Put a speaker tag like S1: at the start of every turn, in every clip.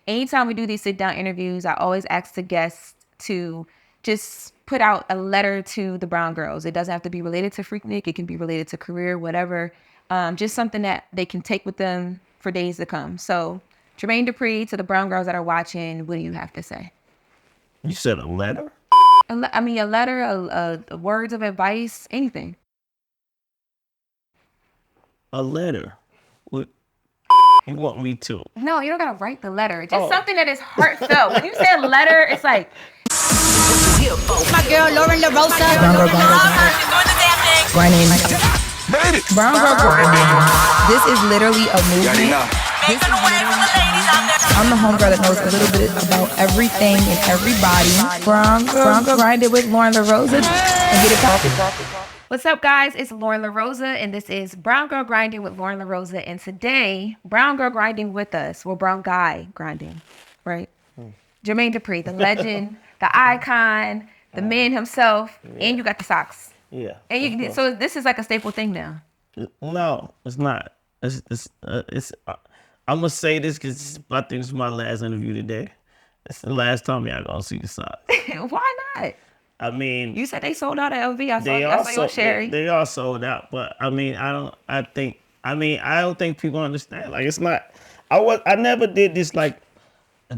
S1: anytime we do these sit-down interviews, I always ask the guests to just put out a letter to the brown girls. It doesn't have to be related to Freaknik. It can be related to career, whatever. Just something that they can take with them for days to come. So, Jermaine Dupri, to the brown girls that are watching, what do you have to say?
S2: You said a letter?
S1: A letter, words of advice, anything.
S2: A letter? What you want me to?
S1: No, you don't gotta write the letter. Just something that is heartfelt. When you say a letter, it's like...
S3: My girl Loren Lorosa. Grinding. Brown girl grinding. This is literally a movement. I'm the homegirl that knows a little bit about everything and everybody. Brown girl grinding with Loren Lorosa. And get it poppin'.
S1: What's up, guys? It's Loren Lorosa, and this is Brown Girl Grinding with Loren Lorosa. And today, Brown Girl Grinding with us, well, Brown Guy Grinding, right? Jermaine Dupri, the legend, the icon, the man himself, and you got the socks.
S2: Yeah.
S1: And so this is like a staple thing now.
S2: No, it's not. It's I'm gonna say this because I think it's my last interview today. It's the last time y'all gonna see the socks.
S1: Why not?
S2: I mean,
S1: you said they sold out at LV. I saw you on Sherry.
S2: They are sold out, but I mean, I don't think people understand. Like, it's not. I never did this like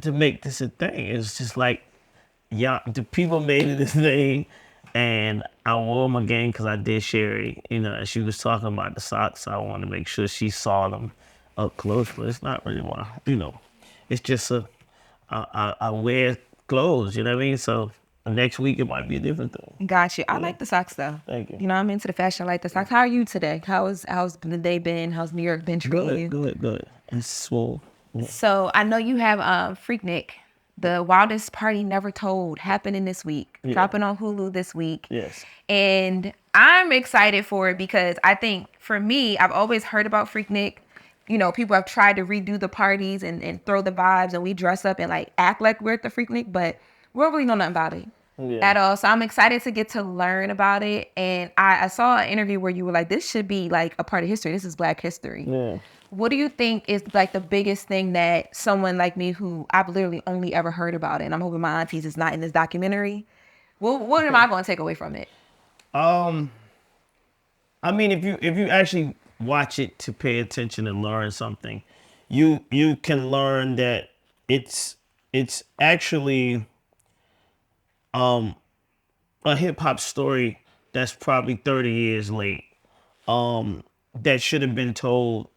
S2: to make this a thing. It's just like, yeah, the people made it a thing, and I wore them again because I did Sherry. You know, and she was talking about the socks. So I wanted to make sure she saw them up close, but it's not really one. You know, it's just I wear clothes. You know what I mean? So. Next week, it might be a different thing.
S1: Gotcha. I like the socks, though.
S2: Thank you.
S1: You know, I'm into the fashion. I like the socks. How are you today? How's the day been? How's New York been treating you?
S2: Good. It's swole. Yeah.
S1: So, I know you have Freaknik, the wildest party never told, happening this week. Yeah. Dropping on Hulu this week.
S2: Yes.
S1: And I'm excited for it because I think, for me, I've always heard about Freaknik. You know, people have tried to redo the parties and throw the vibes, and we dress up and, like, act like we're at the Freaknik, but we don't really know nothing about it at all. So I'm excited to get to learn about it. And I saw an interview where you were like, this should be like a part of history. This is Black history. Yeah. What do you think is like the biggest thing that someone like me, who I've literally only ever heard about it, and I'm hoping my aunties is not in this documentary, what am I going to take away from it?
S2: I mean, if you actually watch it to pay attention and learn something, you can learn that it's actually a hip hop story that's probably 30 years late, that should have been told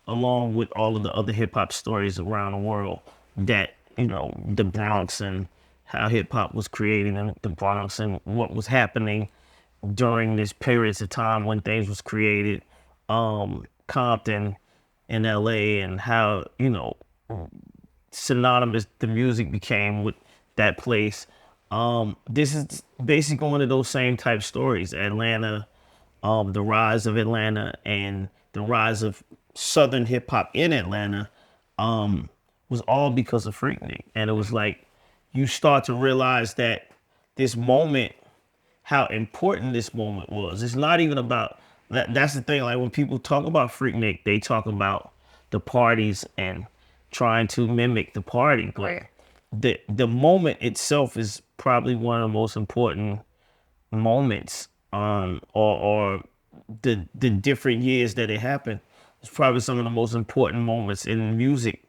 S2: along with all of the other hip hop stories around the world, that, you know, the Bronx and how hip hop was created in the Bronx and what was happening during this periods of time when things was created, Compton in LA, and how, you know, synonymous the music became with that place. This is basically one of those same type stories. Atlanta, the rise of Atlanta and the rise of Southern hip hop in Atlanta, was all because of Freaknik. And it was like, you start to realize that this moment, how important this moment was. It's not even about that. That's the thing. Like, when people talk about Freaknik, they talk about the parties and trying to mimic the party. But
S1: right.
S2: The moment itself is probably one of the most important moments, or the different years that it happened. It's probably some of the most important moments in the music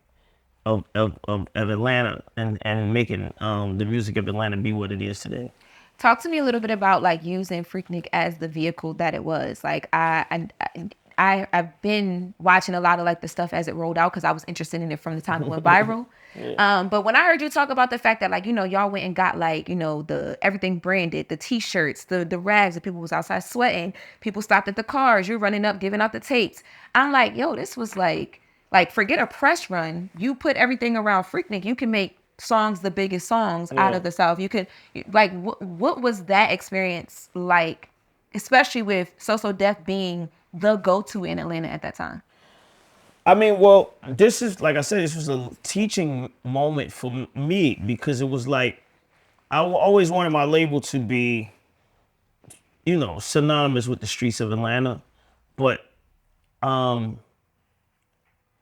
S2: of Atlanta, and making the music of Atlanta be what it is today.
S1: Talk to me a little bit about like using Freaknik as the vehicle that it was. Like I've been watching a lot of like the stuff as it rolled out because I was interested in it from the time it went viral. Yeah. But when I heard you talk about the fact that, like, you know, y'all went and got like, you know, the everything branded, the t-shirts, the rags that people was outside sweating, people stopped at the cars, you're running up, giving out the tapes. I'm like, yo, this was like forget a press run. You put everything around Freaknik, you can make songs, the biggest songs out of the South. You could, like, what was that experience like, especially with So Def being the go-to in Atlanta at that time?
S2: I mean, well, this is, like I said, this was a teaching moment for me, because it was like, I always wanted my label to be, you know, synonymous with the streets of Atlanta, but I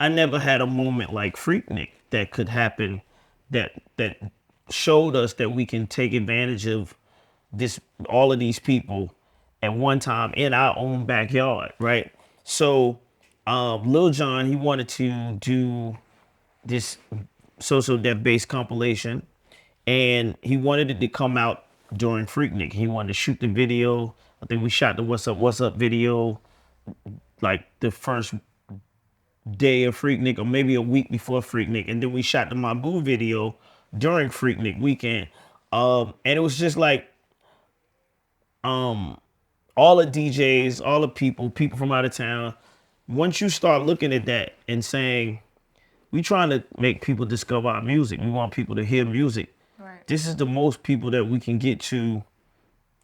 S2: never had a moment like Freaknik. that could happen that showed us that we can take advantage of all of these people at one time in our own backyard, right? So Lil Jon, he wanted to do this social death based compilation, and he wanted it to come out during Freaknik. He wanted to shoot the video. I think we shot the What's Up video like the first day of Freaknik, or maybe a week before Freaknik, and then we shot the Mabu video during Freaknik weekend. And it was just like all the DJs, all the people from out of town. Once you start looking at that and saying, we trying to make people discover our music, we want people to hear music.
S1: Right.
S2: This is the most people that we can get to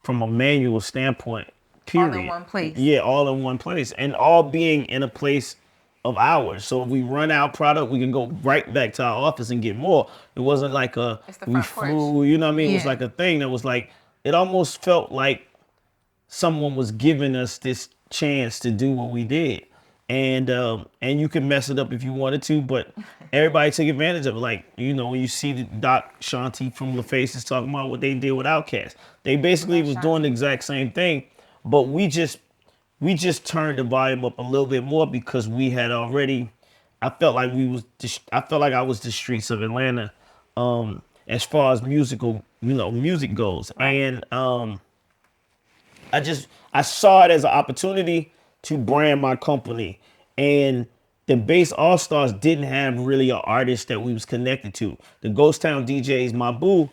S2: from a manual standpoint, period.
S1: All in one place.
S2: Yeah, all in one place. And all being in a place of ours. So if we run out product, we can go right back to our office and get more. It wasn't like we flew, you know what I mean? It was like a thing that was like, it almost felt like someone was giving us this chance to do what we did. And you can mess it up if you wanted to, but everybody took advantage of it. Like, you know, when you see the Doc Shanti from LaFace is talking about what they did with Outkast, they basically was doing the exact same thing, but we just turned the volume up a little bit more because we had already. I felt like I was the streets of Atlanta, as far as music goes, and I saw it as an opportunity to brand my company. And the Bass All Stars didn't have really an artist that we was connected to. The Ghost Town DJs, Mabu,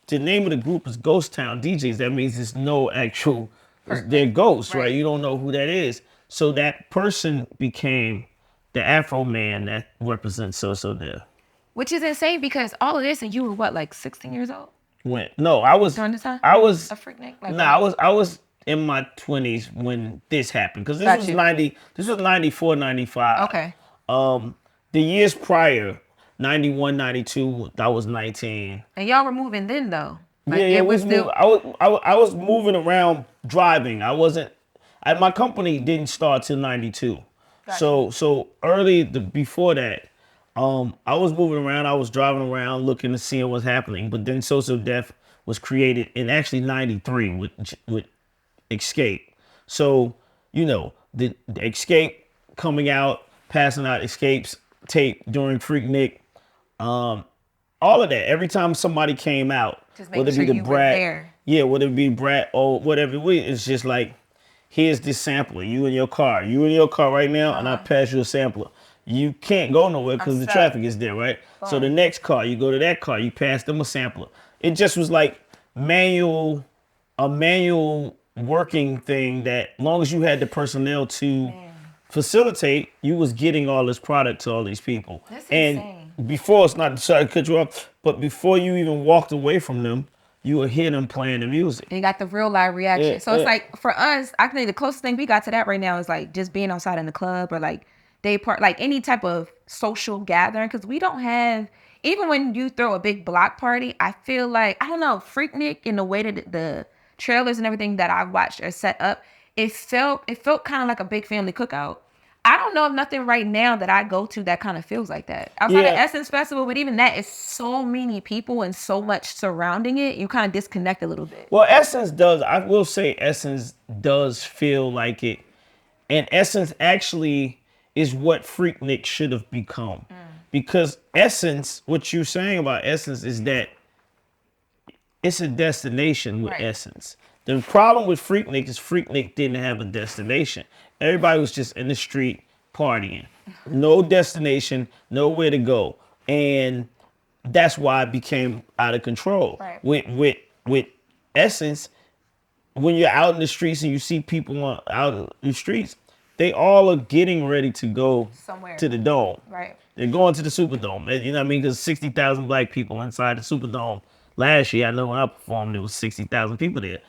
S2: the name of the group is Ghost Town DJs. That means it's no actual, they're ghosts, right? You don't know who that is. So that person became the Afro man that represents So there.
S1: Which is insane because all of this, and you were what, like 16 years old?
S2: I was
S1: during this time?
S2: I was
S1: a Freaknik?
S2: I was in my 20s when this happened, because this was 94, 95.
S1: Okay.
S2: The years prior, 91, 92, I was 19.
S1: And y'all were moving then though.
S2: Like, I was moving around driving. My company didn't start till 92. Gotcha. So early before that, I was moving around, I was driving around looking to see what's happening. But then Social Death was created in actually 93 with Escape. So, you know, the Escape coming out, passing out Escape's tape during Freaknik, all of that. Every time somebody came out, whether it be the Brat, whether it be Brat or whatever, it's just like, here's this sampler. You in your car right now, and I pass you a sampler. You can't go nowhere because the traffic is there, right? So the next car, you go to that car, you pass them a sampler. It just was like a manual working thing that, as long as you had the personnel to facilitate, you was getting all this product to all these people.
S1: That's
S2: and
S1: insane.
S2: Before, it's not sorry to cut you off, but before you even walked away from them, you would hear them playing the music.
S1: And you got the real live reaction. So it's like, for us, I think the closest thing we got to that right now is like just being outside in the club or like day part, like any type of social gathering. Because we don't have, even when you throw a big block party, I feel like, I don't know, Freaknik, in the way that the trailers and everything that I've watched are set up, it felt kind of like a big family cookout. I don't know of nothing right now that I go to that kind of feels like that. Outside of Essence Festival, but even that is so many people and so much surrounding it, you kind of disconnect a little bit.
S2: Well, I will say Essence does feel like it. And Essence actually is what Freaknik should have become. Because Essence, what you're saying about Essence is that it's a destination with Essence. The problem with Freaknik is Freaknik didn't have a destination. Everybody was just in the street partying. No destination, nowhere to go. And that's why it became out of control.
S1: Right.
S2: With Essence, when you're out in the streets and you see people out in the streets, they all are getting ready to go somewhere to the Dome.
S1: Right.
S2: They're going to the Superdome. You know what I mean? Because 60,000 black people inside the Superdome. Last year, I know when I performed, there was 60,000 people there.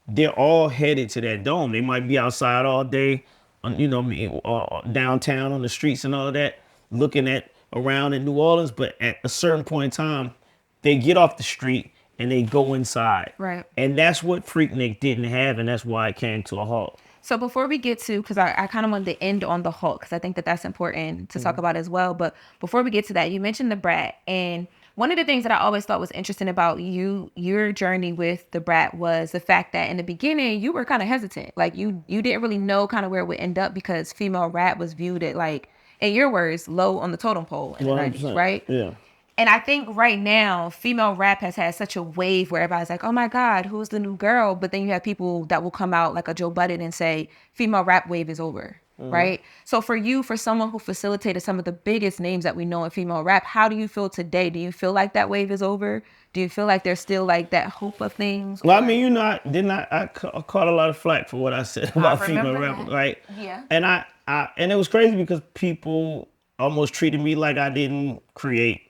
S2: They're all headed to that dome. They might be outside all day, you know, downtown on the streets and all of that, looking around in New Orleans. But at a certain point in time, they get off the street and they go inside.
S1: Right.
S2: And that's what Freaknik didn't have, and that's why it came to a halt.
S1: So before we get to, because I kind of wanted to end on the Hulk, because I think that that's important to talk about as well. But before we get to that, you mentioned the Brat, and one of the things that I always thought was interesting about your journey with the Brat was the fact that in the beginning you were kind of hesitant, like you didn't really know kind of where it would end up because female rap was viewed at, like, in your words, low on the totem pole in the 90s, right?
S2: Yeah.
S1: And I think right now, female rap has had such a wave where everybody's like, oh my God, who's the new girl? But then you have people that will come out like a Joe Budden and say, female rap wave is over, right? So for you, for someone who facilitated some of the biggest names that we know in female rap, how do you feel today? Do you feel like that wave is over? Do you feel like there's still like that hope of things?
S2: Well, I mean, you know, I caught a lot of flack for what I said about female rap,
S1: that.
S2: right?
S1: Yeah.
S2: And and it was crazy because people almost treated me like I didn't create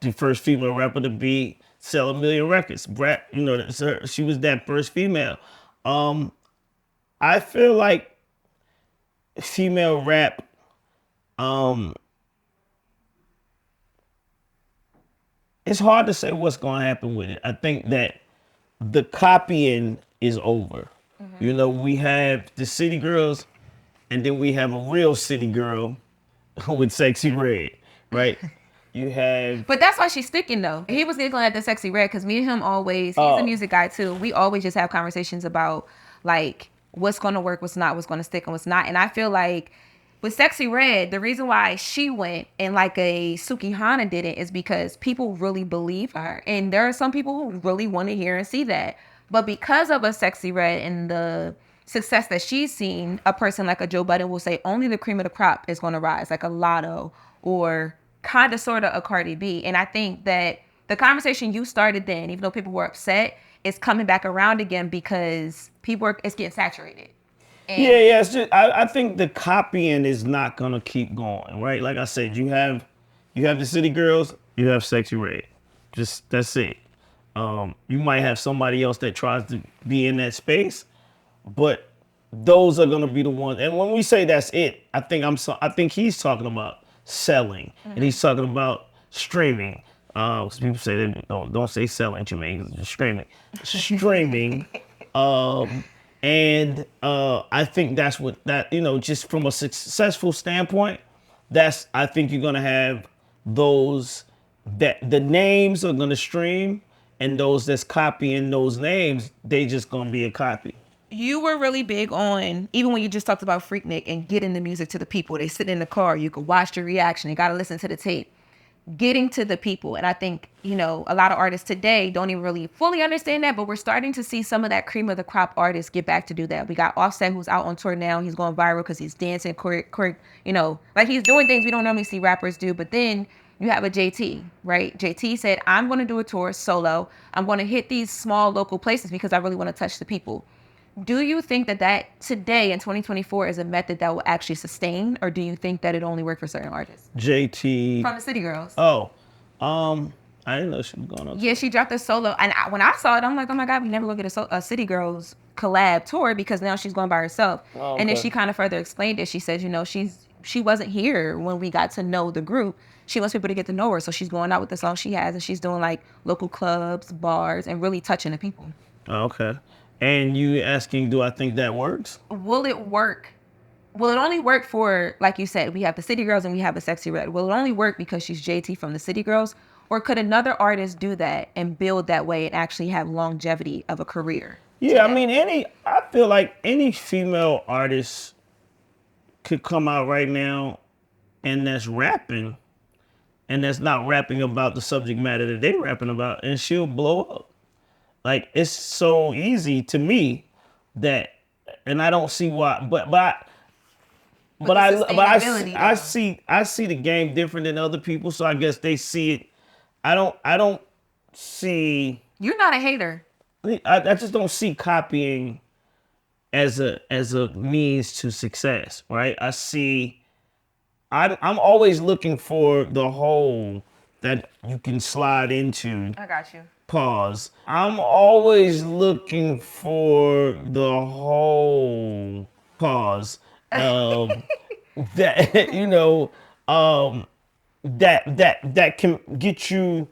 S2: the first female rapper to sell 1 million records. Brat, you know, that's her, she was that first female. I feel like female rap, it's hard to say what's going to happen with it. I think that the copying is over. You know, we have the city girls, and then we have a real city girl with Sexy Red, right? You have...
S1: But that's why she's sticking, though. He was giggling at the Sexy Red because me and him always, he's a music guy, too. We always just have conversations about, like, what's going to work, what's not, what's going to stick, and what's not. And I feel like with Sexy Red, the reason why she went and like a Suki Hana did it is because people really believe her. And there are some people who really want to hear and see that. But because of a Sexy Red and the success that she's seen, a person like a Joe Budden will say only the cream of the crop is going to rise, like a Lotto or kind of sort of a Cardi B. And I think that the conversation you started then, even though people were upset, is coming back around again because it's getting saturated. And
S2: yeah. It's just, I think the copying is not gonna keep going, right? Like I said, you have the city girls, you have Sexy Red. Just that's it. You might have somebody else that tries to be in that space, but those are gonna be the ones. And when we say that's it, I think he's talking about selling, and he's talking about streaming. People say they don't say selling, Jermaine, just streaming. And I think that's what that, you know, just from a successful standpoint, I think you're gonna have those that the names are gonna stream, and those that's copying those names, they just gonna be a copy.
S1: you were really big on, even when you just talked about Freaknik and getting the music to the people. They sit in the car, you could watch the reaction, you got to listen to the tape. Getting to the people. And I think, you know, a lot of artists today don't even really fully understand that, but we're starting to see some of that cream of the crop artists get back to do that. We got Offset, who's out on tour now. He's going viral because he's dancing, you know, like he's doing things we don't normally see rappers do. But then you have a JT, right? JT said, I'm going to do a tour solo. I'm going to hit these small local places because I really want to touch the people. Do you think that today in 2024 is a method that will actually sustain, or do you think that it only worked for certain artists?
S2: JT
S1: From the City Girls.
S2: Oh, I didn't know she was going on.
S1: Yeah, she dropped a solo, and when I saw it, I'm like, oh my God, we never go get a City Girls collab tour because now she's going by herself.
S2: Oh, okay.
S1: And then she kind of further explained it. She said, you know, she wasn't here when we got to know the group. She wants people to get to know her, so she's going out with the song she has, and she's doing like local clubs, bars, and really touching the people.
S2: Oh, okay. And you asking, do I think that works?
S1: Will it work? Will it only work for, like you said, we have the City Girls and we have a Sexy Red. Will it only work because she's JT from the City Girls? Or could another artist do that and build that way and actually have longevity of a career?
S2: Yeah, I mean, I feel like any female artist could come out right now and that's rapping, and that's not rapping about the subject matter that they're rapping about, and she'll blow up. Like, it's so easy to me that, and I don't see why, but I see the game different than other people, so I guess they see it. I don't see.
S1: You're not a hater.
S2: I just don't see copying as a means to success, right? I'm always looking for the hole that you can slide into.
S1: I got you.
S2: Pause. I'm always looking for the whole pause. That you know, that can get you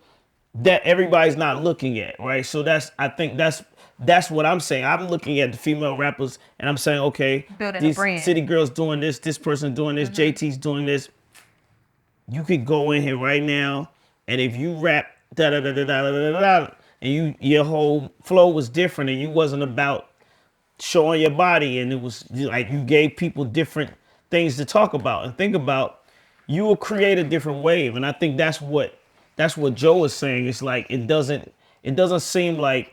S2: that everybody's not looking at, right? So I think that's that's what I'm saying. I'm looking at the female rappers and I'm saying, okay,
S1: Building a
S2: these
S1: brand.
S2: city girls doing this person doing this, JT's doing this. You could go in here right now, and if you rap da da da da da da da da, and your whole flow was different, and you wasn't about showing your body, and it was like you gave people different things to talk about and think about, you will create a different wave. And I think that's what Joe is saying. It's like it doesn't seem like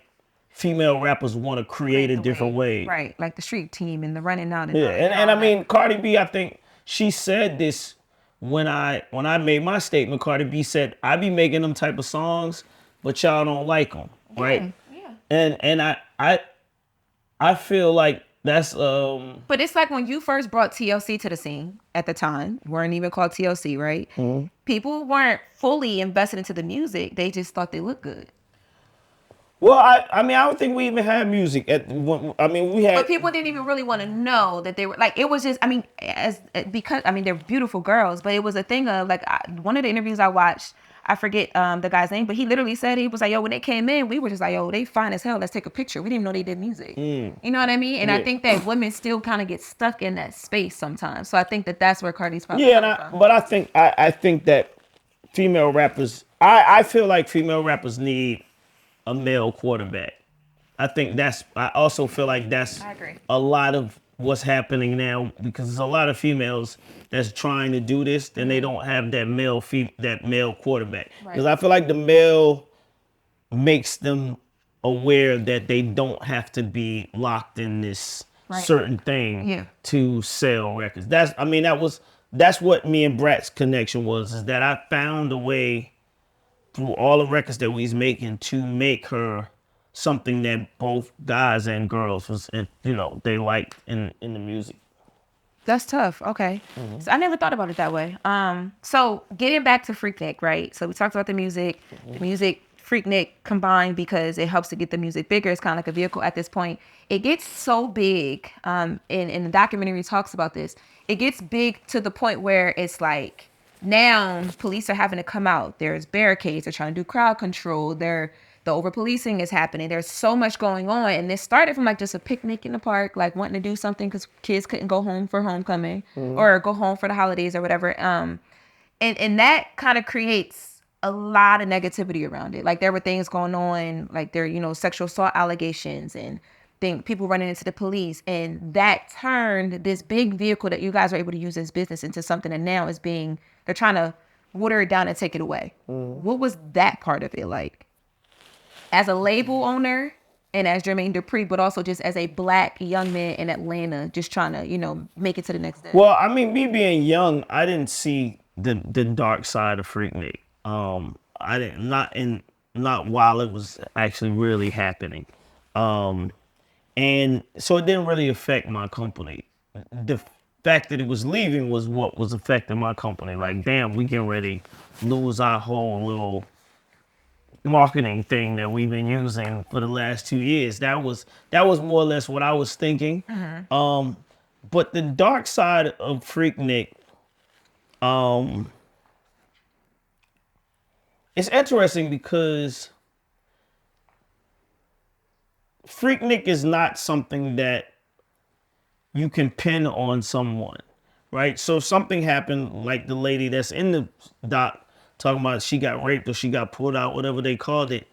S2: female rappers want to create a different wave.
S1: Right, like the street team and the running out.
S2: Yeah, and I mean, Cardi B, I think she said this when I made my statement. Cardi B said, I be making them type of songs, but y'all don't like them, right?
S1: Yeah.
S2: And I feel like that's
S1: But it's like when you first brought TLC to the scene at the time, weren't even called TLC, right? Mm-hmm. People weren't fully invested into the music. They just thought they looked good.
S2: Well, I mean, I don't think we even had music we had.
S1: But people didn't even really want to know that they were like. It was just, I mean, because they're beautiful girls, but it was a thing of like one of the interviews I watched. I forget the guy's name, but he literally said, he was like, yo, when they came in, we were just like, yo, they fine as hell. Let's take a picture. We didn't even know they did music. You know what I mean? And I think that women still kind of get stuck in that space sometimes. So I think that that's where Cardi's probably from.
S2: But I think that female rappers, I feel like female rappers need a male quarterback. I also feel like that's a lot of what's happening now, because there's a lot of females that's trying to do this, and they don't have that male quarterback. Because I feel like the male makes them aware that they don't have to be locked in this certain thing to sell records. That's what me and Brat's connection was, is that I found a way through all the records that we was making to make her something that both guys and girls they liked in the music.
S1: That's tough. Okay. So I never thought about it that way. So getting back to Freaknik, right? So we talked about the music, Freaknik combined because it helps to get the music bigger. It's kind of like a vehicle at this point. It gets so big, in the documentary talks about this. It gets big to the point where it's like, now police are having to come out. There's barricades. They're trying to do crowd control. The over-policing is happening. There's so much going on. And this started from like just a picnic in the park, like wanting to do something because kids couldn't go home for homecoming or go home for the holidays or whatever. And that kind of creates a lot of negativity around it. Like there were things going on, like there, sexual assault allegations and people running into the police, and that turned this big vehicle that you guys are able to use as business into something that now is they're trying to water it down and take it away. What was that part of it like? As a label owner and as Jermaine Dupri, but also just as a black young man in Atlanta, just trying to, make it to the next day.
S2: Well, I mean, me being young, I didn't see the dark side of Freaknik. I didn't, not while it was actually really happening. And so it didn't really affect my company. The fact that it was leaving was what was affecting my company. Like, damn, we getting ready to lose our whole little marketing thing that we've been using for the last 2 years. That was more or less what I was thinking. But the dark side of Freaknik, it's interesting because Freaknik is not something that you can pin on someone, right? So if something happened, like the lady that's in the doc talking about she got raped or she got pulled out, whatever they called it,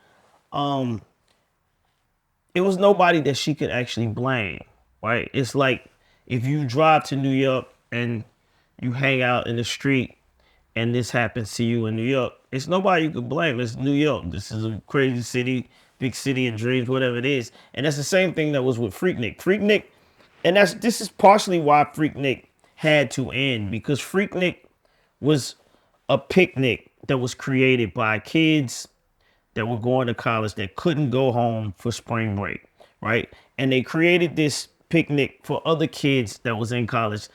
S2: it was nobody that she could actually blame, right? It's like if you drive to New York and you hang out in the street and this happens to you in New York, it's nobody you could blame. It's New York. This is a crazy city, big city of dreams, whatever it is. And that's the same thing that was with Freaknik. And this is partially why Freaknik had to end, because Freaknik was a picnic that was created by kids that were going to college that couldn't go home for spring break, right? And they created this picnic for other kids that was in college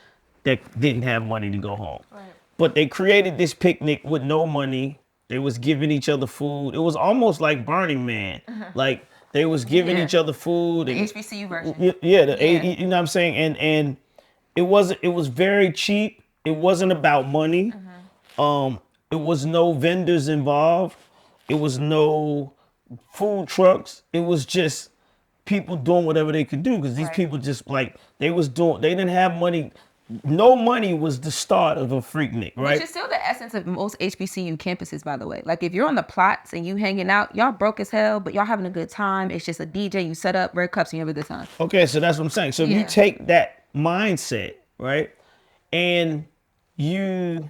S2: that didn't have money to go home. Right. But they created this picnic with no money. They was giving each other food. It was almost like Burning Man. Like they was giving each other food.
S1: The HBCU version.
S2: You know what I'm saying? And it was very cheap. It wasn't about money. It was no vendors involved. It was no food trucks. It was just people doing whatever they could do because these
S1: Right.
S2: people just like they didn't have money. No money was the start of a Freaknik, right?
S1: Which is still the essence of most HBCU campuses, by the way. Like if you're on the plots and you hanging out, y'all broke as hell, but y'all having a good time. It's just a DJ, you set up red cups, and you have a good time.
S2: Okay, so that's what I'm saying. So if you
S1: Yeah.
S2: take that mindset, right, and you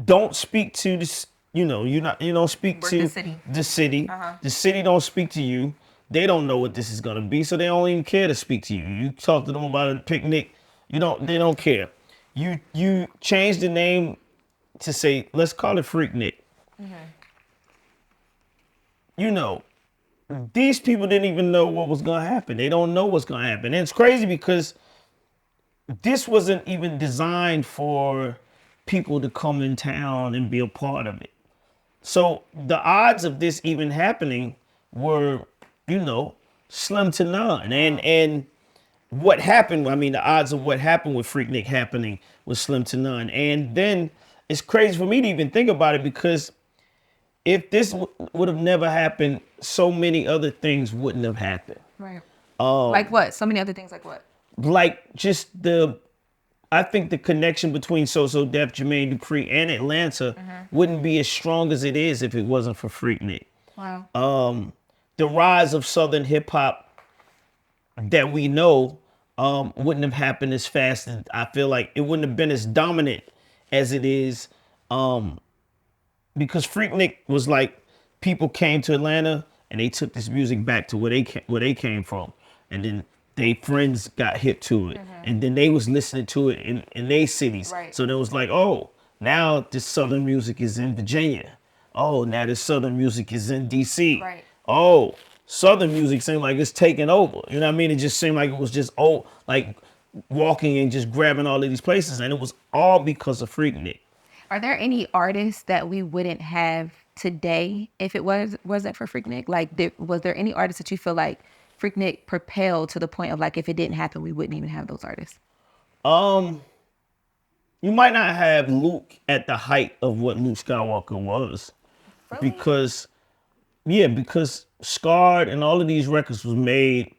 S2: don't speak to this, you don't speak
S1: Work
S2: to
S1: the city.
S2: the city.
S1: Uh-huh.
S2: The city don't speak to you. They don't know what this is gonna be, so they don't even care to speak to you. You talk to them about a picnic, they don't care. You change the name to say, let's call it Freaknik. You know, these people didn't even know what was gonna happen. They don't know what's gonna happen. And it's crazy because this wasn't even designed for people to come in town and be a part of it. So the odds of this even happening were, slim to none. And what happened, I mean, the odds of what happened with Freaknik happening was slim to none. And then it's crazy for me to even think about it because if this would have never happened, so many other things wouldn't have happened.
S1: Right. Like what? So many other things like what?
S2: Like just I think the connection between So Def, Jermaine Dupri, and Atlanta wouldn't be as strong as it is if it wasn't for Freaknik.
S1: Wow.
S2: The rise of Southern hip hop that we know wouldn't have happened as fast, and I feel like it wouldn't have been as dominant as it is because Freaknik was like people came to Atlanta and they took this music back to where they came from, and then they friends got hip to it, and then they was listening to it in their cities.
S1: Right.
S2: So there was like, oh, now this Southern music is in Virginia. Oh, now this Southern music is in DC.
S1: Right.
S2: Oh, Southern music seemed like it's taking over. You know what I mean? It just seemed like it was just like walking and just grabbing all of these places, and it was all because of Freaknik.
S1: Are there any artists that we wouldn't have today if it wasn't for Freaknik? Like, was there any artists that you feel like Freaknik propelled to the point of like, if it didn't happen, we wouldn't even have those artists?
S2: You might not have Luke at the height of what Luke Skywalker was.
S1: Really?
S2: Because Scarred and all of these records was made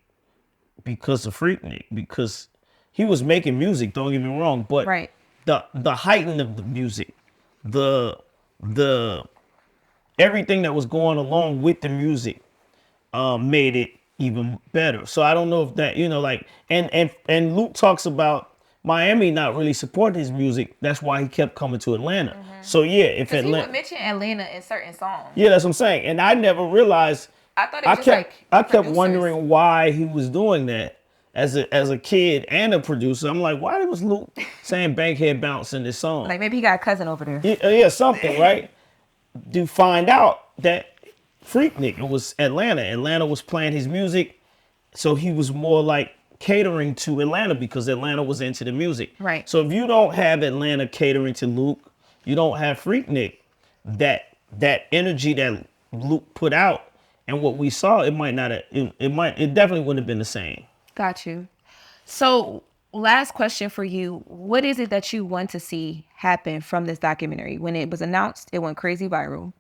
S2: because of Freaknik, because he was making music, don't get me wrong, but
S1: Right.
S2: the heighten of the music, the everything that was going along with the music made it even better. So I don't know if that, and Luke talks about Miami not really supporting his music. That's why he kept coming to Atlanta. So yeah, if
S1: Because he
S2: Atlanta,
S1: would mention Atlanta in certain songs.
S2: yeah, that's what I'm saying. And I never realized.
S1: I thought it was just like
S2: I kept
S1: producers.
S2: wondering why he was doing that as a kid and a producer. I'm like, why was Luke saying Bankhead Bounce in this song?
S1: Like maybe he got a cousin over there.
S2: Yeah, something, right? To find out that Freaknik, it was Atlanta. Atlanta was playing his music, so he was more like catering to Atlanta because Atlanta was into the music.
S1: Right.
S2: So if you don't have Atlanta catering to Luke, you don't have Freaknik. That energy that Luke put out and what we saw, it definitely wouldn't have been the same.
S1: Got you. So last question for you. What is it that you want to see happen from this documentary? When it was announced, it went crazy viral.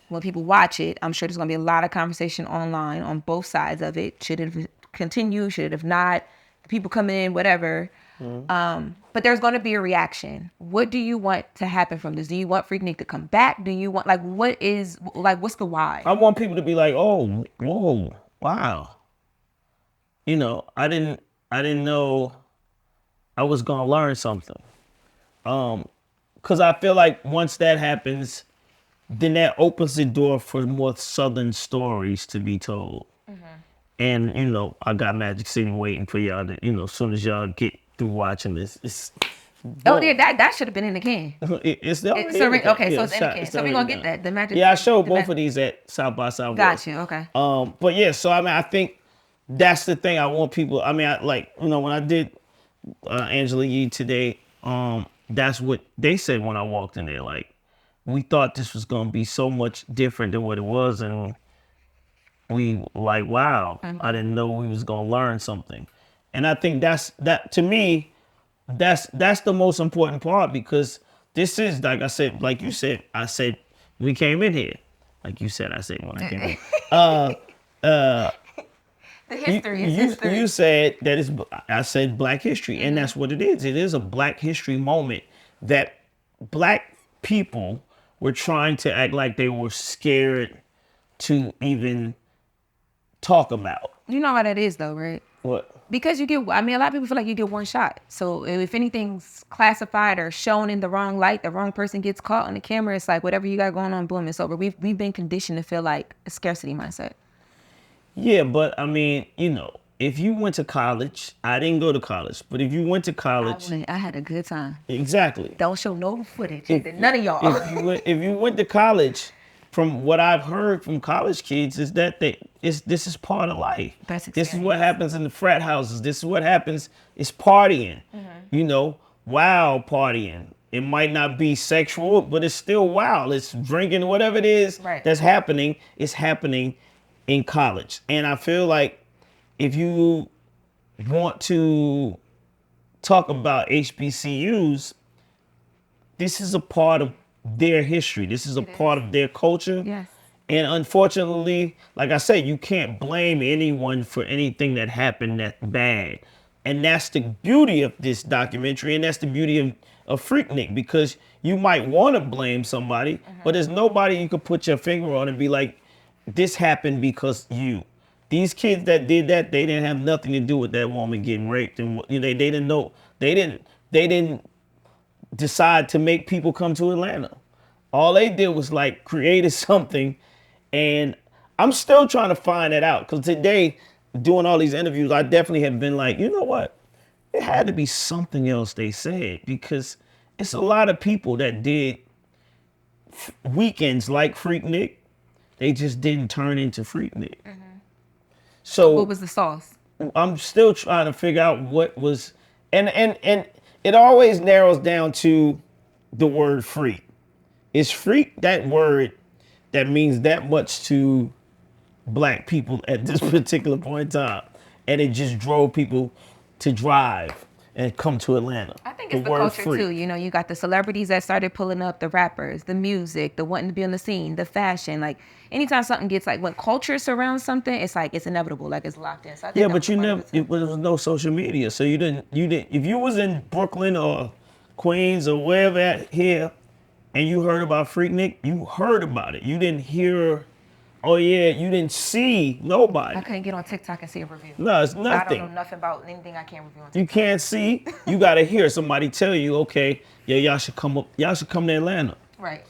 S1: When people watch it, I'm sure there's going to be a lot of conversation online on both sides of it. Should it have continued? Should it have not? People come in, whatever. But there's going to be a reaction. What do you want to happen from this? Do you want Freaknik to come back? Do you want, what's the why?
S2: I want people to be like, oh, whoa, wow. I didn't know I was going to learn something. Because I feel like once that happens, then that opens the door for more Southern stories to be told. And, I got Magic City waiting for y'all to, as soon as y'all get through watching this.
S1: That should have been in the can.
S2: It's
S1: Okay, so it's in the can. So we're going to get that. The Magic.
S2: Yeah, I showed both of these at South by Southwest.
S1: Got you, okay.
S2: But yeah, so I think that's the thing I want people, when I did Angela Yee today, that's what they said when I walked in there. Like, we thought this was going to be so much different than what it was, and we like, wow, I didn't know we was going to learn something. And I think to me, that's the most important part, because this is, like I said, like you said, I said, we came in here. Like you said, I said when I came in.
S1: The history is history.
S2: You said that it's, I said Black history, and that's what it is. It is a Black history moment that Black people were trying to act like they were scared to even talk about.
S1: You know how that is though, right?
S2: What?
S1: Because a lot of people feel like you get one shot. So if anything's classified or shown in the wrong light, the wrong person gets caught on the camera, it's like whatever you got going on, boom, it's over. We've been conditioned to feel like a scarcity mindset.
S2: Yeah, but I mean, if you went to college, I didn't go to college, but if you went to college,
S1: I had a good time.
S2: Exactly.
S1: Don't show no footage. None of y'all.
S2: If you went to college, from what I've heard from college kids is that this is part of life. This is what happens in the frat houses. This is what happens. It's partying. Wild partying. It might not be sexual, but it's still wild. It's drinking, whatever it is that's happening. It's happening in college, and I feel like if you want to talk about HBCUs, this is a part of their history. This is a part of their culture.
S1: Yes.
S2: And unfortunately, like I said, you can't blame anyone for anything that happened that's bad. And that's the beauty of this documentary, and that's the beauty of Freaknik, because you might want to blame somebody, but there's nobody you could put your finger on and be like, this happened because you. These kids that did that, they didn't have nothing to do with that woman getting raped, and they didn't know. They didn't decide to make people come to Atlanta. All they did was like created something, and I'm still trying to find that out, because today, doing all these interviews, I definitely have been like, you know what? It had to be something else they said, because it's a lot of people that did weekends like Freaknik. They just didn't turn into Freaknik. So
S1: what was the sauce?
S2: I'm still trying to figure out what was, and it always narrows down to the word freak. Is freak that word that means that much to Black people at this particular point in time? And it just drove people to drive and come to Atlanta.
S1: I think it's the culture freak. Too. You got the celebrities that started pulling up, the rappers, the music, the wanting to be on the scene, the fashion. Like anytime something gets when culture surrounds something, it's like it's inevitable, like it's locked in. So I think
S2: but there was no social media, so you didn't. If you was in Brooklyn or Queens or wherever here, and you heard about Freaknik, you heard about it. You didn't hear. Oh yeah, you didn't see nobody.
S1: I couldn't get on TikTok and see a review.
S2: No, it's nothing.
S1: I don't know nothing about anything I can't review on TikTok.
S2: You can't see. You gotta hear somebody tell you, okay, yeah, y'all should come up. Y'all should come to Atlanta.
S1: Right.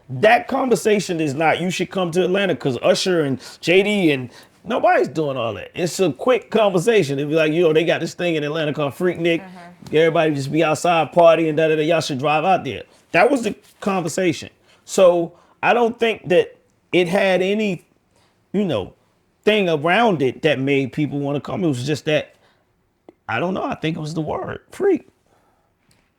S2: That conversation is not, you should come to Atlanta, because Usher and JD and nobody's doing all that. It's a quick conversation. It'd be like, they got this thing in Atlanta called Freaknik. Everybody just be outside partying, da-da-da. Y'all should drive out there. That was the conversation. So I don't think that it had any, thing around it that made people want to come. It was just that, I don't know, I think it was the word, freak.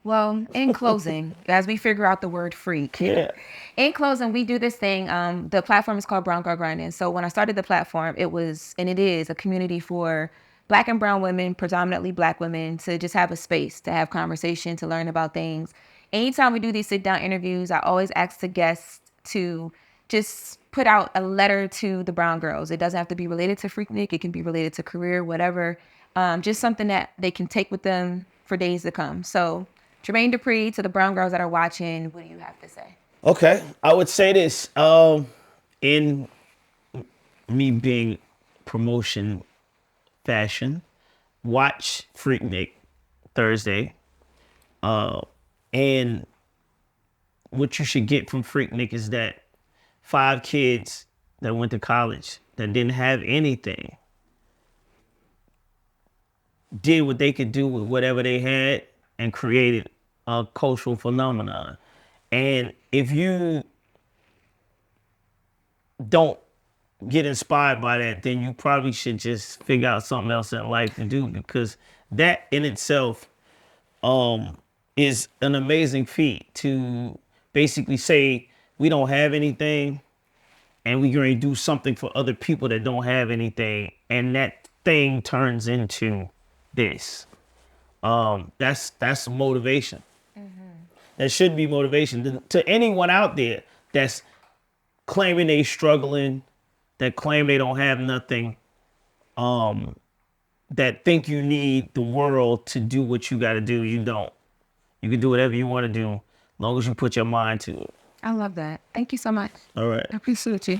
S1: Well, in closing, as we figure out the word freak, in closing, we do this thing. The platform is called Brown Girl Grinding. So when I started the platform, it is a community for Black and brown women, predominantly Black women, to just have a space, to have conversation, to learn about things. Anytime we do these sit-down interviews, I always ask the guests to just put out a letter to the brown girls. It doesn't have to be related to Freaknik. It can be related to career, whatever. Just something that they can take with them for days to come. So Jermaine Dupri, to the brown girls that are watching, what do you have to say?
S2: Okay, I would say this. In me being promotion fashion, watch Freaknik Thursday. And what you should get from Freaknik is that 5 kids that went to college that didn't have anything did what they could do with whatever they had and created a cultural phenomenon. And if you don't get inspired by that, then you probably should just figure out something else in life to do, because that in itself is an amazing feat, to basically say we don't have anything and we're going to do something for other people that don't have anything, and that thing turns into this. That's motivation. That should be motivation to anyone out there that's claiming they struggling, that claim they don't have nothing. that think you need the world to do what you got to do. You don't. You can do whatever you want to do, as long as you put your mind to it.
S1: I love that. Thank you so much.
S2: All right.
S1: I appreciate you.